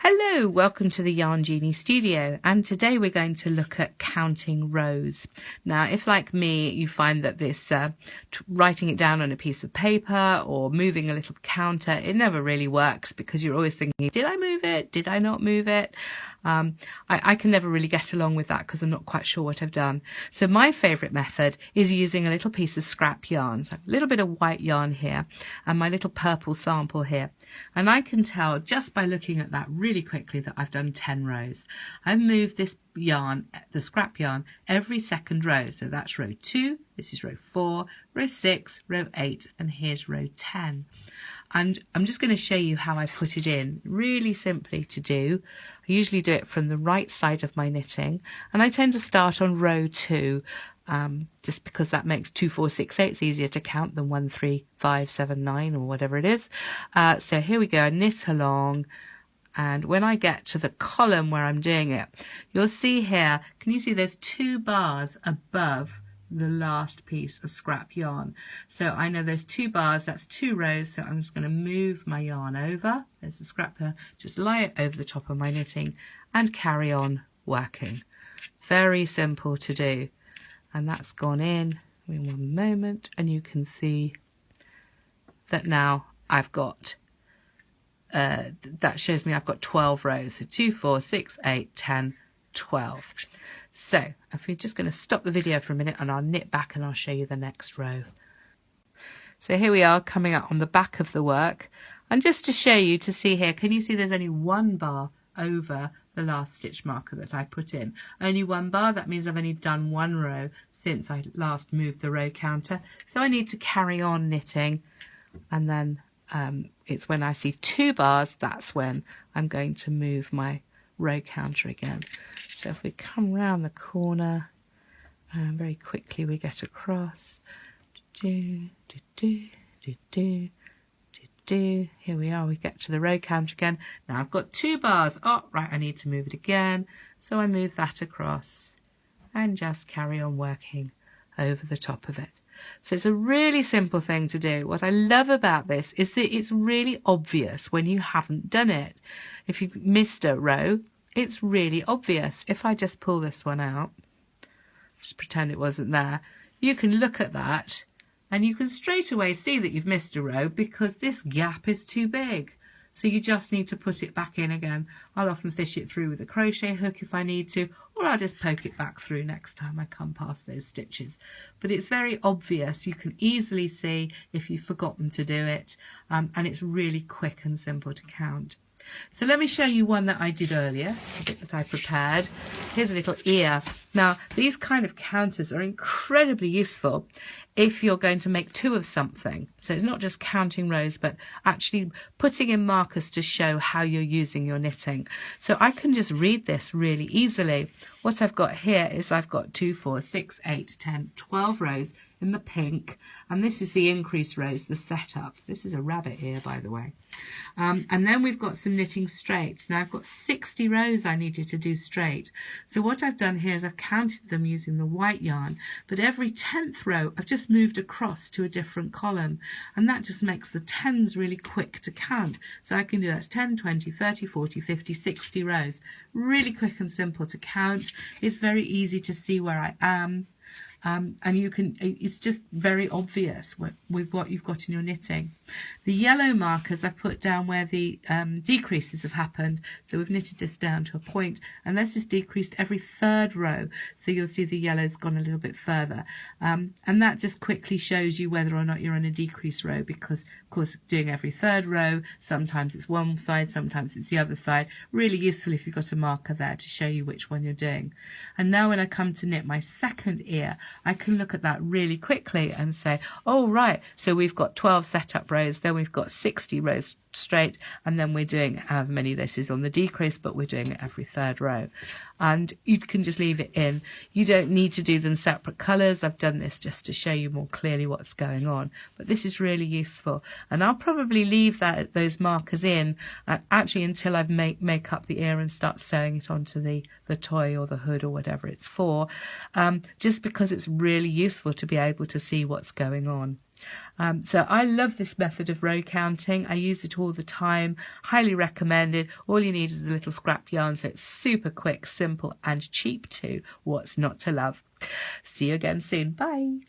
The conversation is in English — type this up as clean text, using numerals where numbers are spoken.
Hello, welcome to the Yarn Genie studio, and today we're going to look at counting rows. Now, if like me you find that this writing it down on a piece of paper or moving a little counter, it never really works because you're always thinking, did I move it? Did I not move it? I can never really get along with that because I'm not quite sure what I've done. So my favourite method is using a little piece of scrap yarn, so a little bit of white yarn here and my little purple sample here. And I can tell just by looking at that really quickly that I've done 10 rows. I've moved this yarn, the scrap yarn, every second row. So that's row 2, this is row 4, row 6, row 8, and here's row 10. And I'm just going to show you how I put it in, really simply to do. I usually do it from the right side of my knitting, and I tend to start on row 2, just because that makes 2, 4, 6, 8 easier to count than 1, 3, 5, 7, 9 or whatever it is. So here we go, I knit along, and when I get to the column where I'm doing it, you'll see here, can you see there's 2 bars above the last piece of scrap yarn? So I know there's 2 bars, that's 2 rows, so I'm just going to move my yarn over. There's the scrap yarn, just lie it over the top of my knitting and carry on working. Very simple to do. And that's gone in one moment, and you can see that now I've got that shows me I've got 12 rows. So 2, 4, 6, 8, 10, 12. So if we're just going to stop the video for a minute and I'll knit back and I'll show you the next row. So here we are coming up on the back of the work, and just to show you, to see here, can you see there's only 1 bar over the last stitch marker that I put in? Only 1 bar, that means I've only done 1 row since I last moved the row counter. So I need to carry on knitting, and then it's when I see 2 bars, that's when I'm going to move my row counter again. So if we come round the corner, very quickly we get across. Here we are, we get to the row counter again. Now I've got 2 bars. Oh, right, I need to move it again. So I move that across and just carry on working over the top of it. So it's a really simple thing to do. What I love about this is that it's really obvious when you haven't done it. If you've missed a row, it's really obvious. If I just pull this one out, just pretend it wasn't there, you can look at that and you can straight away see that you've missed a row because this gap is too big. So you just need to put it back in again. I'll often fish it through with a crochet hook if I need to, or I'll just poke it back through next time I come past those stitches. But it's very obvious. You can easily see if you've forgotten to do it, and it's really quick and simple to count. So let me show you one that I did earlier, a bit that I prepared. Here's a little ear. Now, these kind of counters are incredibly useful if you're going to make 2 of something. So it's not just counting rows, but actually putting in markers to show how you're using your knitting. So I can just read this really easily. What I've got here is I've got 2, 4, 6, 8, 10, 12 rows in the pink, and this is the increase rows, the setup. This is a rabbit ear, by the way. And then we've got some knitting straight. Now I've got 60 rows I needed to do straight. So what I've done here is I've counted them using the white yarn, but every 10th row I've just moved across to a different column, and that just makes the 10s really quick to count. So I can do that 10, 20, 30, 40, 50, 60 rows. Really quick and simple to count. It's very easy to see where I am. And you can, it's just very obvious with what you've got in your knitting. The yellow markers I've put down where the decreases have happened. So we've knitted this down to a point, and this is decreased every 3rd row. So you'll see the yellow's gone a little bit further. And that just quickly shows you whether or not you're on a decrease row, because of course doing every 3rd row, sometimes it's one side, sometimes it's the other side. Really useful if you've got a marker there to show you which one you're doing. And now when I come to knit my 2nd ear, I can look at that really quickly and say, oh right, so we've got 12 setup rows, then we've got 60 rows straight, and then we're doing however many this is on the decrease, but we're doing it every 3rd row. And you can just leave it in. You don't need to do them separate colours. I've done this just to show you more clearly what's going on, but this is really useful. And I'll probably leave those markers in actually until I've make up the ear and start sewing it onto the toy or the hood or whatever it's for, just because it's really useful to be able to see what's going on. So I love this method of row counting. I use it all the time. Highly recommended. All you need is a little scrap yarn, so it's super quick, simple and cheap too. What's not to love? See you again soon. Bye.